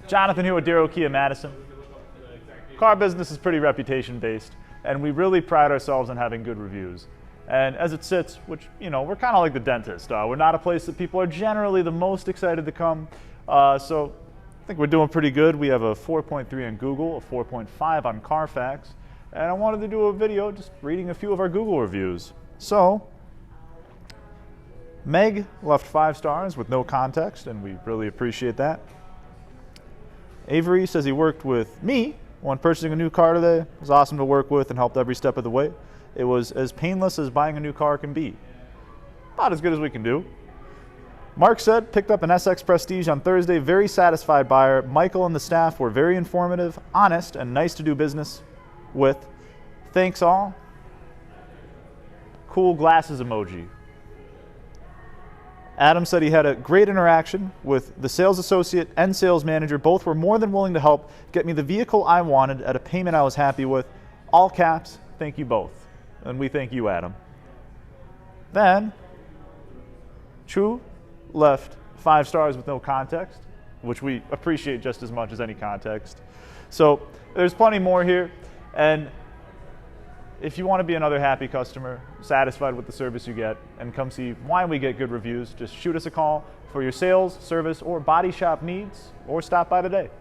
Jonathan here with Darrow Kia Madison. Car business is pretty reputation based, and we really pride ourselves on having good reviews. And as it sits, which, you know, we're kind of like the dentist. We're not a place that people are generally the most excited to come. So I think we're doing pretty good. We have a 4.3 on Google, a 4.5 on Carfax, and I wanted to do a video just reading a few of our Google reviews. So Meg left 5 stars with no context, and we really appreciate that. Avery says he worked with me when purchasing a new car today. It was awesome to work with and helped every step of the way. It was as painless as buying a new car can be. About as good as we can do. Mark said, picked up an SX Prestige on Thursday. Very satisfied buyer. Michael and the staff were very informative, honest, and nice to do business with. Thanks all. Cool glasses emoji. Adam said he had a great interaction with the sales associate and sales manager. Both were more than willing to help get me the vehicle I wanted at a payment I was happy with. All caps, thank you both. And we thank you, Adam. Then, Chu left 5 stars with no context, which we appreciate just as much as any context. So there's plenty more here. And if you want to be another happy customer, satisfied with the service you get, and come see why we get good reviews, just shoot us a call for your sales, service, or body shop needs, or stop by today.